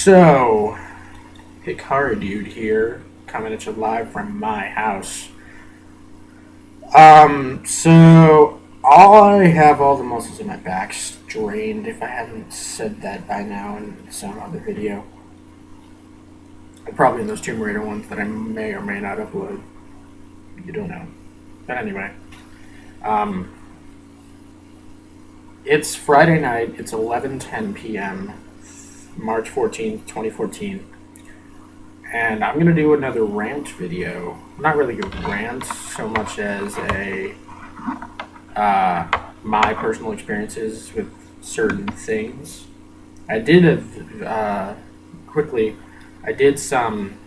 So, Hikari Dude here, coming at you live from my house. I have all the muscles in my back strained, if I haven't said that by now in some other video. Probably in those Tomb Raider ones that I may or may not upload. You don't know. But anyway. Um, it's Friday night, it's 11:10 p.m., March 14th, 2014. And I'm going to do another rant video. Not really a rant so much as my personal experiences with certain things. I did I did some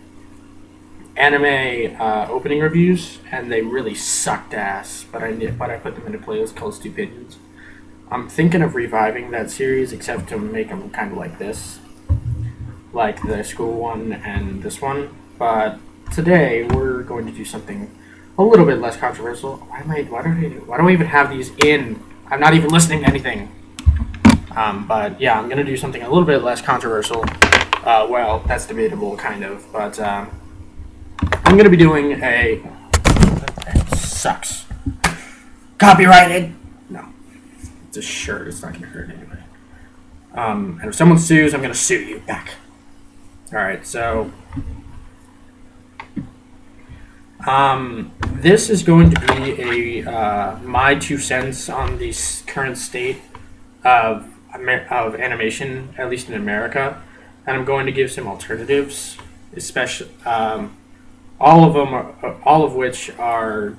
anime opening reviews, and they really sucked ass. But I put them in a playlist called Stupidity. I'm thinking of reviving that series, except to make them kind of like this, like the school one and this one. But today we're going to do something a little bit less controversial. Why do I even have these in? I'm not even listening to anything. But yeah, I'm gonna do something a little bit less controversial. Well, that's debatable, kind of. But I'm gonna be doing a. That sucks. Copyrighted. No, it's a shirt. It's not gonna hurt anyway. And if someone sues, I'm gonna sue you back. All right, so this is going to be a my 2 cents on the current state of animation, at least in America, and I'm going to give some alternatives, especially all of which are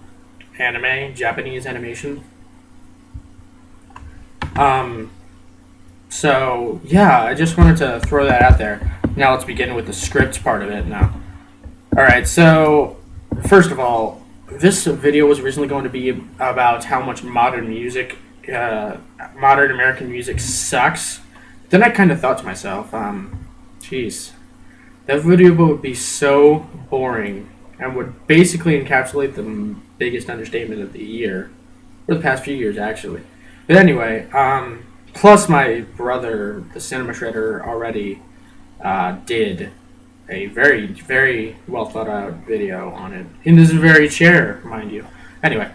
Japanese animation. So yeah, I just wanted to throw that out there. Now let's begin with the script part of it now. Alright, so first of all, this video was originally going to be about how much modern American music sucks. Then I kind of thought to myself, geez, that video would be so boring and would basically encapsulate the biggest understatement of the year, or the past few years actually. But anyway, plus my brother, the Cinema Shredder, already did a very, very well thought out video on it in this very chair, mind you. Anyway,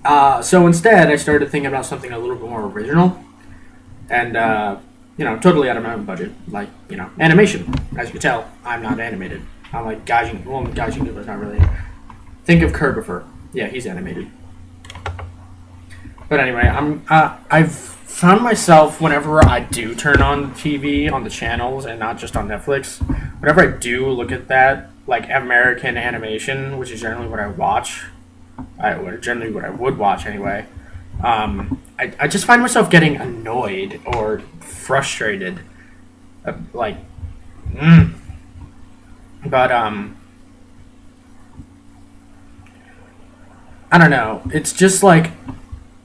so instead I started thinking about something a little bit more original and totally out of my own budget, like animation. As you can tell, I'm not animated. I'm like Gaijin. Well, Gaijin is not really. Think of Kerbifer. Yeah, he's animated. But anyway, I've found myself, whenever I do turn on TV on the channels and not just on Netflix, whenever I do look at that, like American animation, which is generally what I watch, generally what I would watch anyway, I just find myself getting annoyed or frustrated, but I don't know. It's just like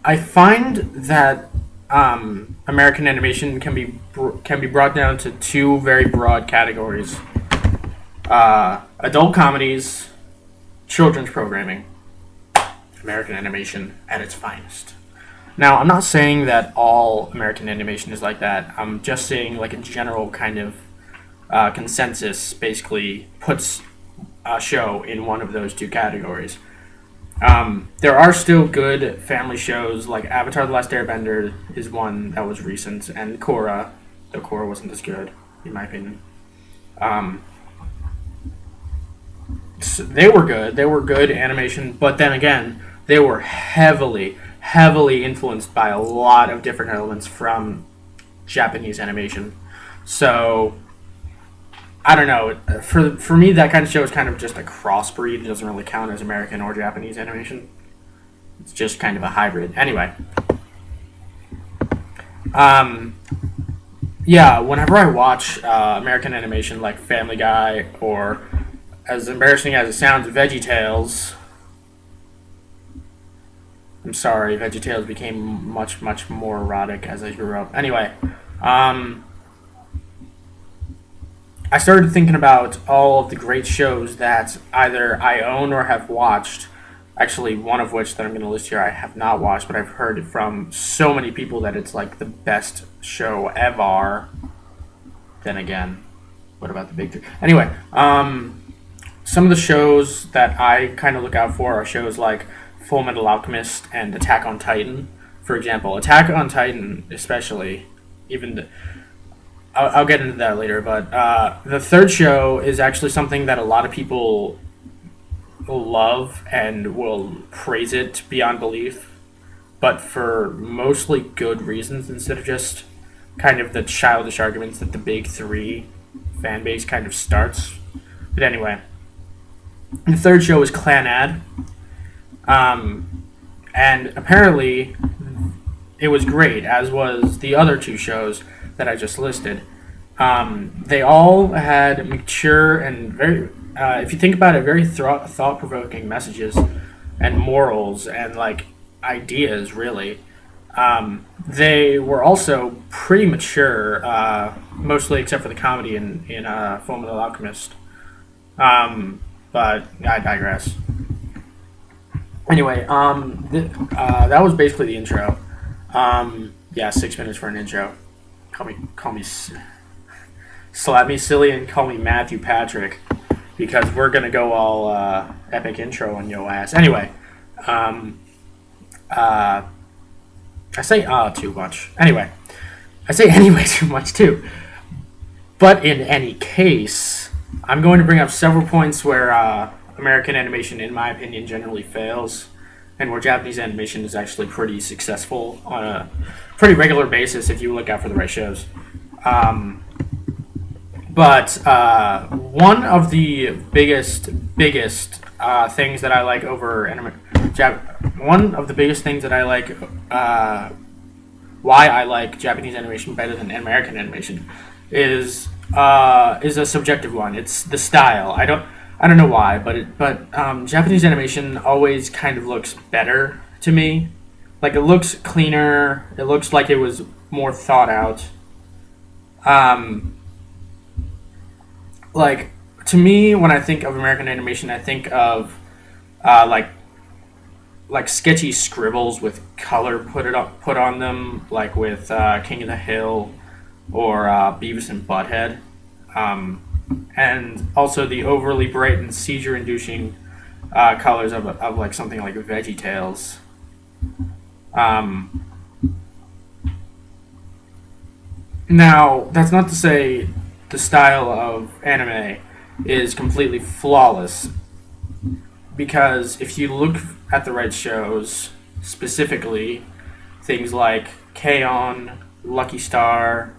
I find that American animation can be brought down to two very broad categories: adult comedies, children's programming. American animation at its finest. Now, I'm not saying that all American animation is like that. I'm just saying, like, a general kind of consensus basically puts a show in one of those two categories. There are still good family shows, like Avatar: The Last Airbender is one that was recent, and Korra, though Korra wasn't as good, in my opinion. So they were good. They were good animation, but then again, they were heavily influenced by a lot of different elements from Japanese animation. So I don't know. For me, that kind of show is kind of just a crossbreed. It doesn't really count as American or Japanese animation. It's just kind of a hybrid. Anyway. Yeah, whenever I watch American animation like Family Guy, or, as embarrassing as it sounds, VeggieTales. I'm sorry, VeggieTales became much, much more erotic as I grew up. Anyway, I started thinking about all of the great shows that either I own or have watched. Actually, one of which that I'm going to list here I have not watched, but I've heard from so many people that it's like the best show ever. then again, what about the big three? Anyway, some of the shows that I kind of look out for are shows like Full Metal Alchemist and Attack on Titan. For example, Attack on Titan, especially, even I'll get into that later. But the third show is actually something that a lot of people love and will praise it beyond belief, but for mostly good reasons instead of just kind of the childish arguments that the big three fan base kind of starts. But anyway, the third show is Clanad, and apparently it was great, as was the other two shows that I just listed. They all had mature and very, if you think about it, very thought-provoking messages and morals and like ideas, really. They were also pretty mature, mostly except for the comedy in Full Metal Alchemist. But I digress. Anyway, that was basically the intro. Yeah, 6 minutes for an intro. Call me, slap me silly and call me Matthew Patrick, because we're gonna go all epic intro on yo ass. Anyway, I say too much. Anyway, I say anyway too much too. But in any case, I'm going to bring up several points where American animation, in my opinion, generally fails, and where Japanese animation is actually pretty successful on a pretty regular basis if you look out for the right shows. But one of the biggest things that I like over one of the biggest things that I like, why I like Japanese animation better than American animation, is a subjective one. It's the style. I don't know why, but Japanese animation always kind of looks better to me. Like, it looks cleaner. It looks like it was more thought out. Like, to me, when I think of American animation, I think of like sketchy scribbles with color put on them, like with King of the Hill or Beavis and Butthead, and also the overly bright and seizure-inducing colors of like something like VeggieTales. Now, that's not to say the style of anime is completely flawless, because if you look at the right shows, specifically things like K-On!, Lucky Star,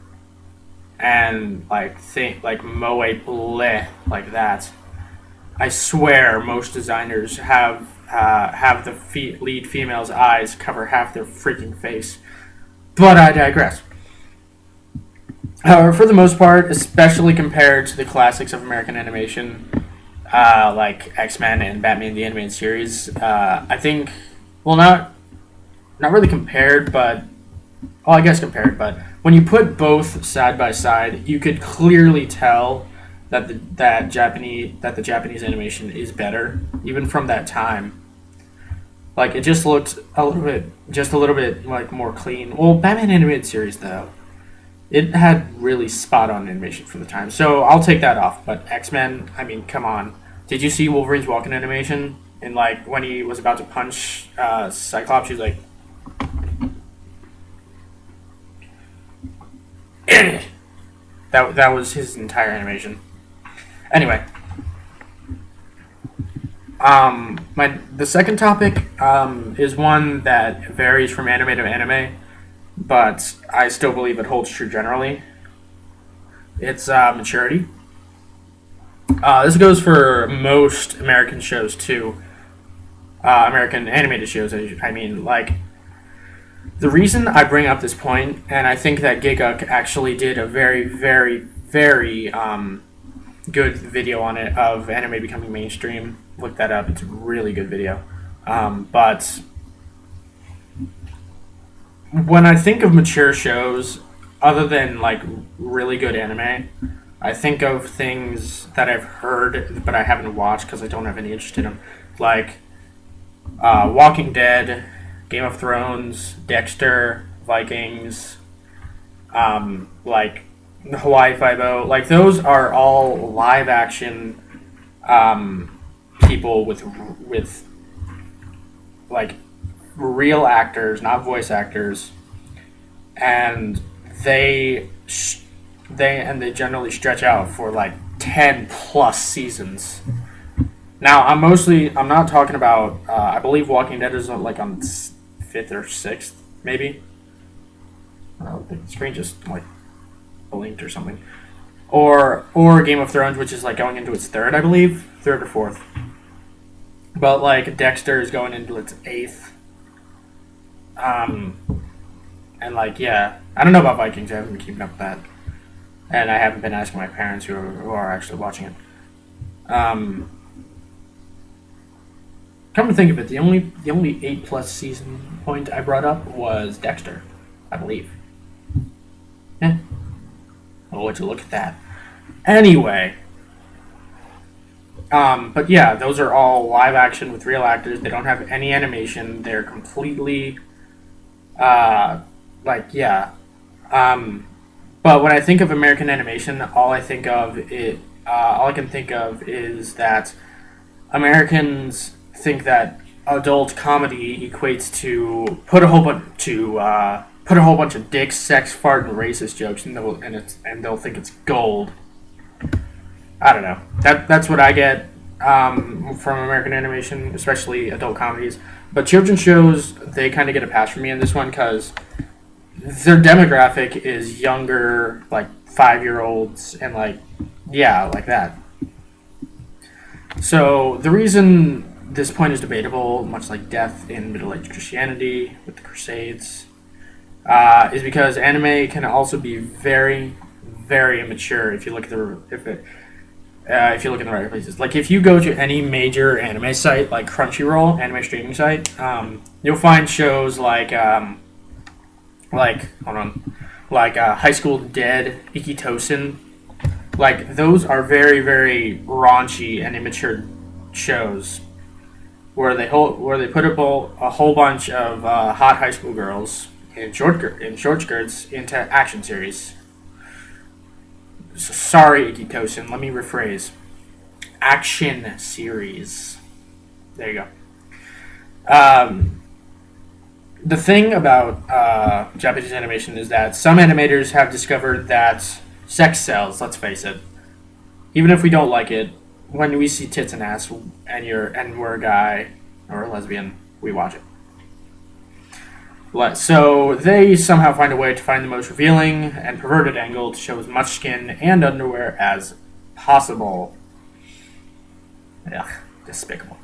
and like Moe Bleh, like that, I swear most designers have the lead female's eyes cover half their freaking face. But I digress. However, for the most part, especially compared to the classics of American animation, like X-Men and Batman the Animated Series, I think, well, not really compared, but, well, I guess compared, but when you put both side by side, you could clearly tell that the Japanese animation is better, even from that time. Like, it just looked a little bit like more clean. Well, Batman Animated Series, though, it had really spot-on animation for the time, so I'll take that off. But X-Men, I mean, come on. Did you see Wolverine's walking animation? And, like, when he was about to punch Cyclops, he was like... that was his entire animation. Anyway. The second topic is one that varies from anime to anime, but I still believe it holds true generally. It's maturity. This goes for most American shows too. American animated shows, I mean. Like, the reason I bring up this point, and I think that Gigguk actually did a very, very, very good video on it, of anime becoming mainstream. Look that up. It's a really good video. But when I think of mature shows, other than like really good anime, I think of things that I've heard but I haven't watched because I don't have any interest in them, like Walking Dead, Game of Thrones, Dexter, Vikings, like Hawaii Five-O, like those are all live action people with like real actors, not voice actors, and they they generally stretch out for like 10 plus seasons. Now I'm not talking about I believe Walking Dead is like on fifth or sixth maybe. The screen just like blinked or something. Or Game of Thrones, which is like going into its third, I believe, third or fourth. But like Dexter is going into its eighth. Um, and like yeah, I don't know about Vikings. I haven't been keeping up with that, and I haven't been asking my parents who are actually watching it. Um, Come to think of it, the only 8 plus season point I brought up was Dexter, I believe. Yeah. Oh, would you look at that? Anyway, but yeah, those are all live action with real actors. They don't have any animation. They're completely, uh, like yeah. Um, but when I think of American animation, all I can think of is that Americans think that adult comedy equates to put a whole bunch of dick, sex, fart, and racist jokes, and they'll think it's gold. I don't know. That's what I get from American animation, especially adult comedies. But children's shows, they kind of get a pass from me in this one because their demographic is younger, like 5 year olds, and like yeah, like that. So the reason this point is debatable, much like death in Middle Age Christianity with the Crusades, is because anime can also be very, very immature if you look at if you look in the right places. Like if you go to any major anime site like Crunchyroll, anime streaming site, you'll find shows like hold on, like High School Dead, Ikitosen. Like those are very, very raunchy and immature shows where they put a whole bunch of hot high school girls in short skirts into action series. So, sorry, Ikitosen. Let me rephrase. Action series. There you go. The thing about Japanese animation is that some animators have discovered that sex sells. Let's face it. Even if we don't like it, when we see tits and ass, and we're a guy or a lesbian, we watch it. So they somehow find a way to find the most revealing and perverted angle to show as much skin and underwear as possible. Ugh, despicable.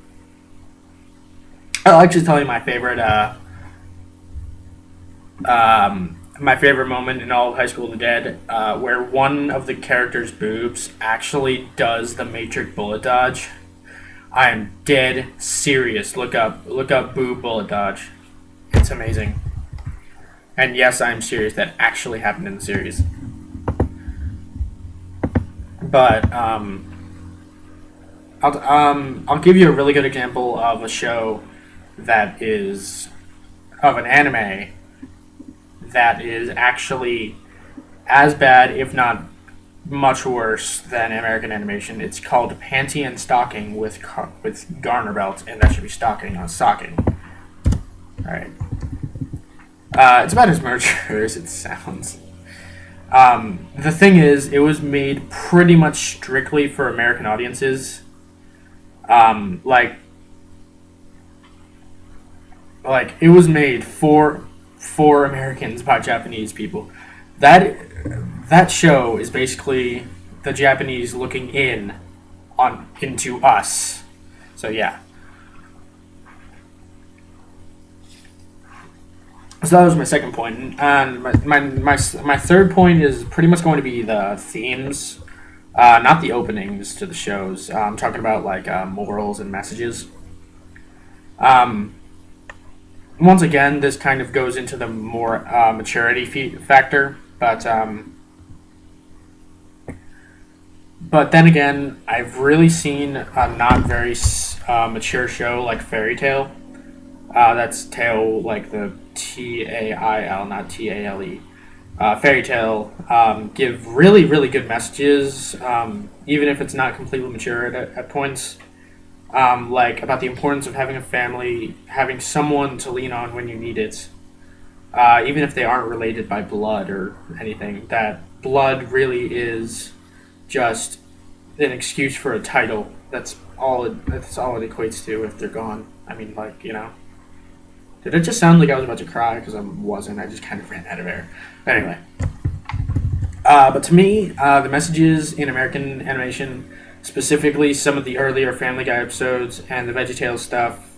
I'll actually tell you my favorite moment in all of High School of the Dead, where one of the characters' boobs actually does the Matrix bullet dodge. I am dead serious. Look up boob bullet dodge. It's amazing. And yes, I'm serious. That actually happened in the series. But I'll give you a really good example of a show that is of an anime that is actually as bad, if not much worse, than American animation. It's called Panty and Stocking with Garner Belt, and that should be stocking, not stocking. All right. It's about as murder as it sounds. The thing is, it was made pretty much strictly for American audiences. Like it was made for Americans by Japanese people. That show is basically the Japanese looking into us. So yeah. So that was my second point, and my third point is pretty much going to be the themes, not the openings to the shows. I'm talking about like morals and messages. Um, Once again, this kind of goes into the more maturity factor, but then again, I've really seen a not very mature show like Fairy Tale. That's Tail, like the Tail, not Tale. Fairy Tail give really, really good messages, even if it's not completely mature at points. Like about the importance of having a family, having someone to lean on when you need it, even if they aren't related by blood or anything. That blood really is just an excuse for a title. That's all. That's all it equates to if they're gone. I mean, like, you know. Did it just sound like I was about to cry? Because I wasn't. I just kind of ran out of air. Anyway. But to me, the messages in American animation, specifically some of the earlier Family Guy episodes and the VeggieTales stuff,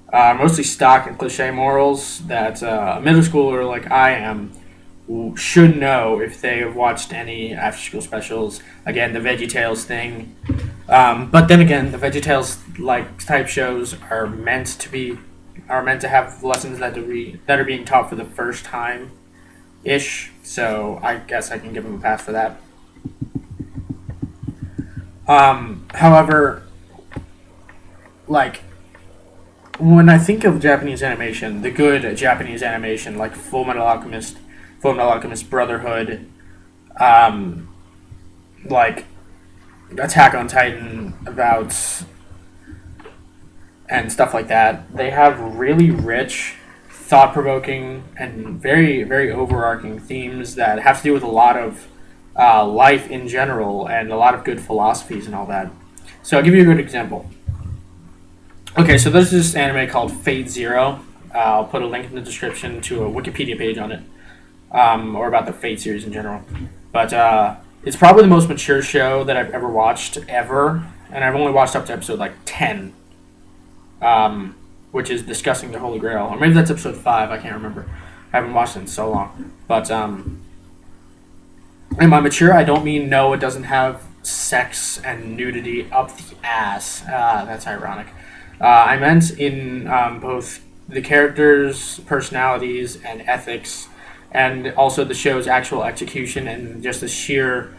are mostly stock and cliche morals that a middle schooler like I am should know if they have watched any after-school specials. Again, the VeggieTales thing. But then again, the VeggieTales like type shows are meant to have lessons that are being taught for the first time ish. So I guess I can give them a pass for that. However, like when I think of Japanese animation, the good Japanese animation like Full Metal Alchemist Brotherhood, um, like Attack on Titan, about and stuff like that. They have really rich, thought provoking, and very, very overarching themes that have to do with a lot of life in general and a lot of good philosophies and all that. So I'll give you a good example. Okay, so there's this anime called Fate Zero. I'll put a link in the description to a Wikipedia page on it, or about the Fate series in general. But it's probably the most mature show that I've ever watched, ever. And I've only watched up to episode like 10, which is Discussing the Holy Grail. Or maybe that's episode 5, I can't remember. I haven't watched it in so long. But, and by mature, I don't mean no, it doesn't have sex and nudity up the ass. That's ironic. I meant in both the characters' personalities and ethics, and also the show's actual execution and just the sheer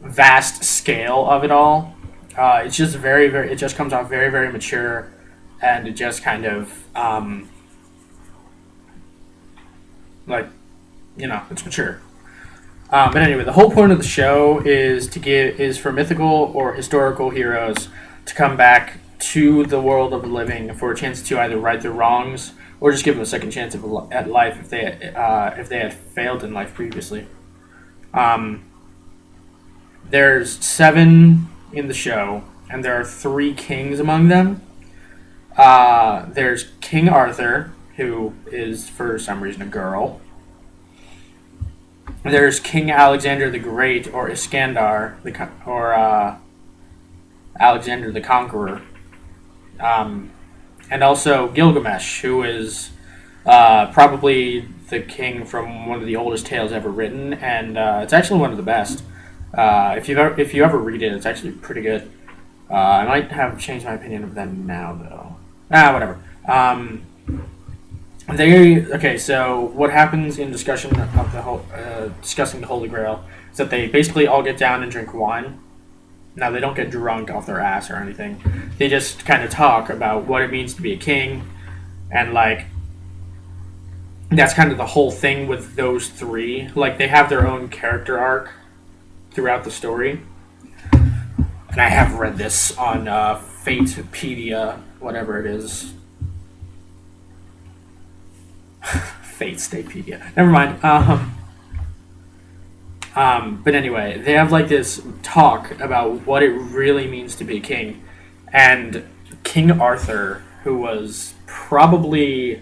vast scale of it all. It's just very, very. It just comes off very, very mature, and it just kind of like, you know, it's mature. But anyway, the whole point of the show is for mythical or historical heroes to come back to the world of the living for a chance to either right their wrongs or just give them a second chance at life if they had failed in life previously. There's 7 in the show, and there are 3 kings among them. There's King Arthur, who is for some reason a girl. There's King Alexander the Great, or Iskandar, Alexander the Conqueror. And also Gilgamesh, who is probably the king from one of the oldest tales ever written, and it's actually one of the best. If you ever read it, it's actually pretty good. I might have changed my opinion of them now, though. Whatever. Okay. So what happens in discussing the Holy Grail is that they basically all get down and drink wine. Now, they don't get drunk off their ass or anything. They just kind of talk about what it means to be a king, and like that's kind of the whole thing with those 3. Like, they have their own character arc throughout the story. And I have read this on Fatepedia, whatever it is. Fatestapedia. Never mind. But anyway, they have like this talk about what it really means to be a king. And King Arthur, who was probably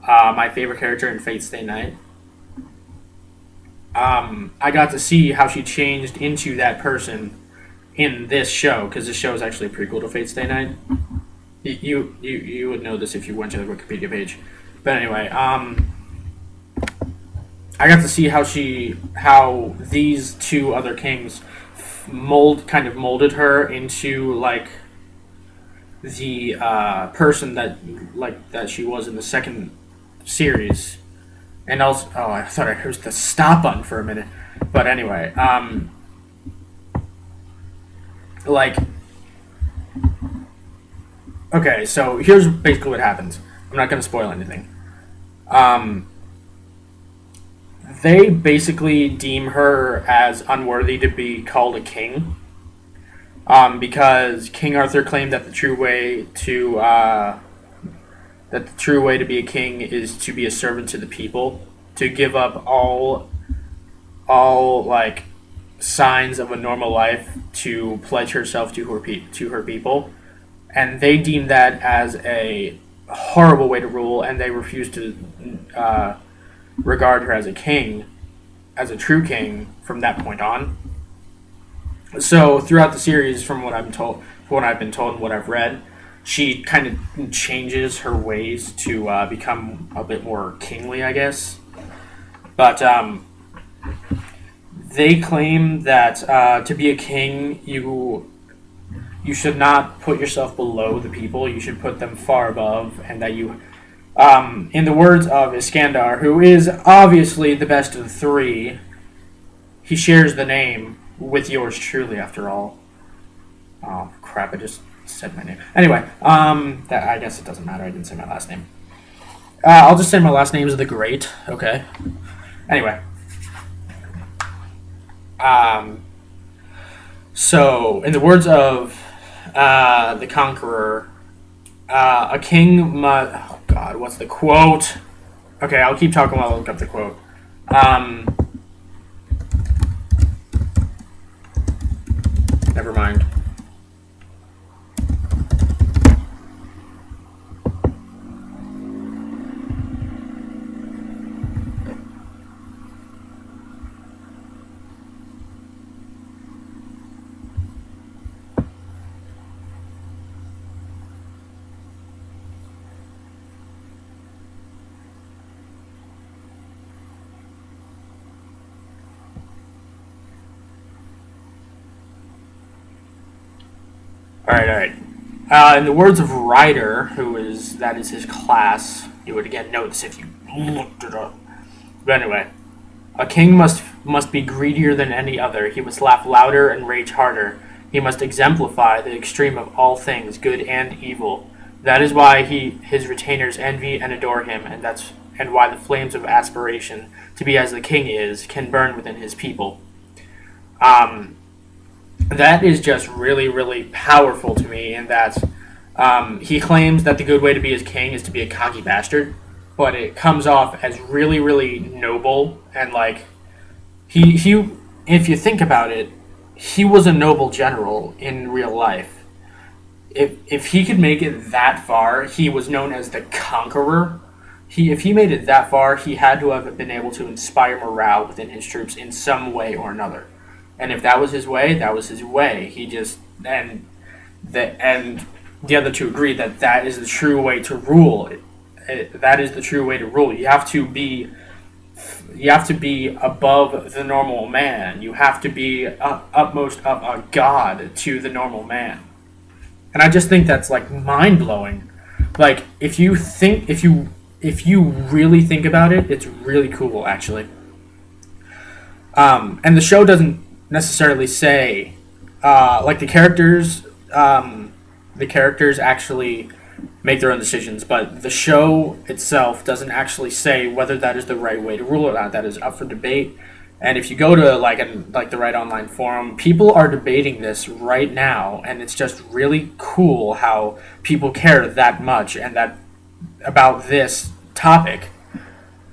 my favorite character in Fate Stay Night, I got to see how she changed into that person in this show, because this show is actually a prequel to Fate Stay Night. You would know this if you went to the Wikipedia page. But anyway, I got to see how these 2 other kings molded her into like the person that she was in the second series, and also I thought I heard the stop button for a minute, but anyway, like okay, so here's basically what happens. I'm not going to spoil anything. they basically deem her as unworthy to be called a king, because King Arthur claimed that the true way to be a king is to be a servant to the people, to give up all like signs of a normal life to pledge herself to her people, and they deem that as a horrible way to rule, and they refuse to uh, regard her as a king, as a true king from that point on. So throughout the series, from what I've been told and what I've read, she kind of changes her ways to become a bit more kingly, I guess. But they claim that to be a king, you should not put yourself below the people. You should put them far above, and that you, in the words of Iskandar, who is obviously the best of the three, he shares the name with yours truly. After all, oh crap! I just said my name. Anyway, that I guess it doesn't matter. I didn't say my last name. I'll just say my last name is the Great. Okay. Anyway, um, so in the words of the Conqueror, a king must. Oh God, what's the quote? Okay, I'll keep talking while I look up the quote. Um, Never mind. All right. In the words of Ryder, that is his class, you would again know this if you looked it up. But anyway, a king must be greedier than any other. He must laugh louder and rage harder. He must exemplify the extreme of all things, good and evil. That is why his retainers envy and adore him, and why the flames of aspiration to be as the king is can burn within his people. Um, that is just really, really powerful to me. In that he claims that the good way to be his king is to be a cocky bastard, but it comes off as really, really noble and like he. If you think about it, he was a noble general in real life. If he could make it that far, he was known as the conqueror. If he made it that far, he had to have been able to inspire morale within his troops in some way or another. And if that was his way, that was his way. He just and the other two agree that that is the true way to rule. That is the true way to rule. You have to be above the normal man. You have to be upmost of a god to the normal man. And I just think that's like mind blowing. Like if you really think about it, it's really cool actually. And the show doesn't necessarily say like the characters actually make their own decisions, but the show itself doesn't actually say whether that is the right way to rule or not. That is up for debate. And if you go to like the Right Online forum, people are debating this right now, and it's just really cool how people care that much and that about this topic.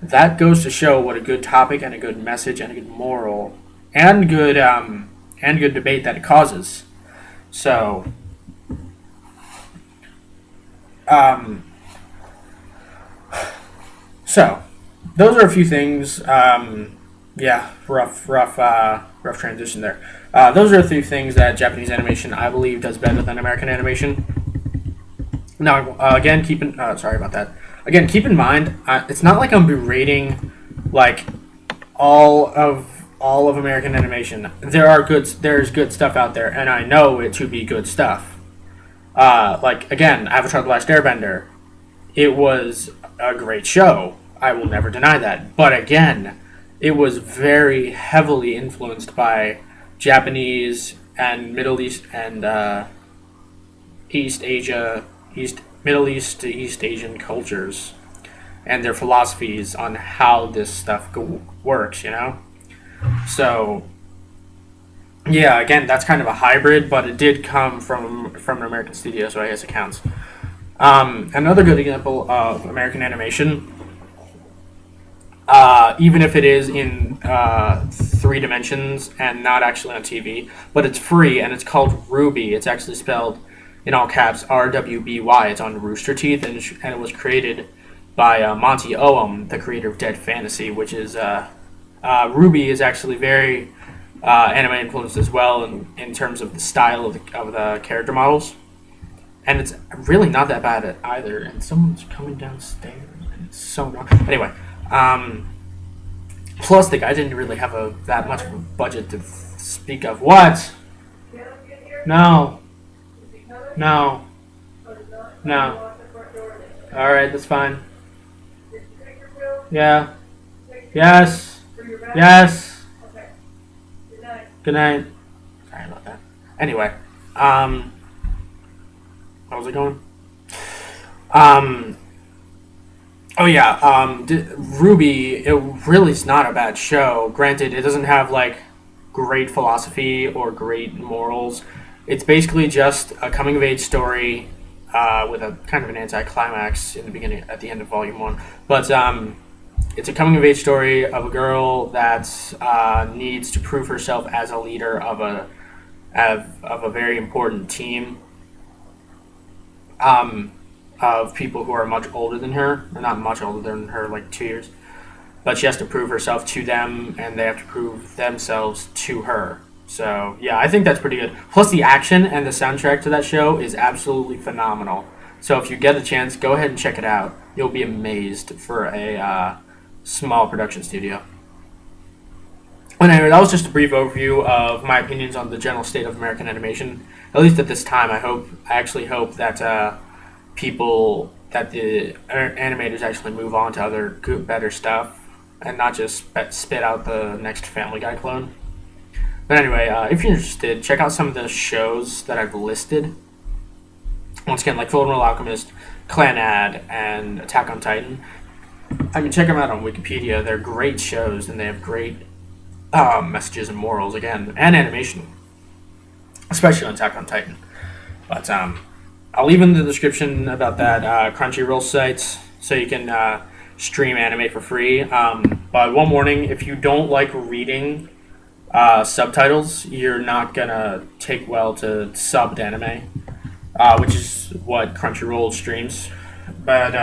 That goes to show what a good topic and a good message and a good moral and good debate that it causes. So, um, so those are a few things. Yeah, rough transition there. Those are a few things that Japanese animation, I believe, does better than American animation. Now, again, sorry about that. Again, keep in mind, it's not like I'm berating like all of American animation. There's good stuff out there, and I know it to be good stuff. Like again, Avatar: The Last Airbender, it was a great show. I will never deny that. But again, it was very heavily influenced by Japanese and Middle East and East Asia, Middle East to East Asian cultures. and their philosophies on how this stuff works. So yeah, again, that's kind of a hybrid, but it did come from an American studio, so I guess it counts. Another good example of American animation, even if it is in 3 dimensions and not actually on TV, but it's free and it's called RWBY. It's actually spelled in all caps RWBY. It's on Rooster Teeth, and it was created by Monty Oum, the creator of Dead Fantasy, which is RWBY is actually very anime influenced as well in terms of the style of the character models. And it's really not that bad at either. And someone's coming downstairs, and it's so not. Anyway, plus the guy didn't really have that much of a budget to speak of. What? No. No. No. All right, that's fine. Yeah. Yes. Yes. Good night. Sorry about that. Anyway, how was it going? Oh yeah, RWBY, it really is not a bad show. Granted, it doesn't have like great philosophy or great morals. It's basically just a coming of age story with a kind of an anticlimax in the beginning, at the end of Volume 1. But it's a coming of age story of a girl that needs to prove herself as a leader of a very important team. Of people who are much older than her, or not much older than her, like 2 years. But she has to prove herself to them, and they have to prove themselves to her. So, yeah, I think that's pretty good. Plus, the action and the soundtrack to that show is absolutely phenomenal. So, if you get a chance, go ahead and check it out. You'll be amazed for a small production studio. But anyway, that was just a brief overview of my opinions on the general state of American animation. At least at this time, I actually hope that the animators actually move on to other good, better stuff, and not just spit out the next Family Guy clone. But anyway, if you're interested, check out some of the shows that I've listed. Once again, like Fullmetal Alchemist, Clannad, and Attack on Titan. I mean, check them out on Wikipedia. They're great shows, and they have great messages and morals, again, and animation. Especially on Attack on Titan. But I'll leave in the description about that Crunchyroll site so you can stream anime for free. But one warning, if you don't like reading subtitles, you're not going to take well to subbed anime, which is what Crunchyroll streams. But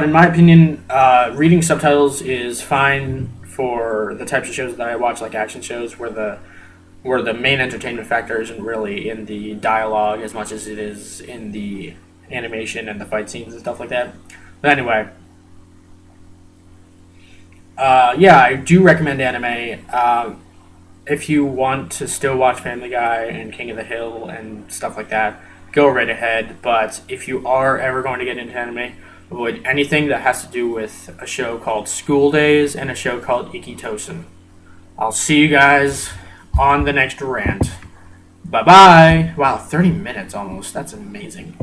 in my opinion, reading subtitles is fine for the types of shows that I watch, like action shows, where the main entertainment factor isn't really in the dialogue as much as it is in the animation and the fight scenes and stuff like that. But anyway, yeah, I do recommend anime. If you want to still watch Family Guy and King of the Hill and stuff like that, go right ahead. But if you are ever going to get into anime, avoid anything that has to do with a show called School Days and a show called Ikitosen. I'll see you guys on the next rant. Bye-bye. Wow, 30 minutes almost. That's amazing.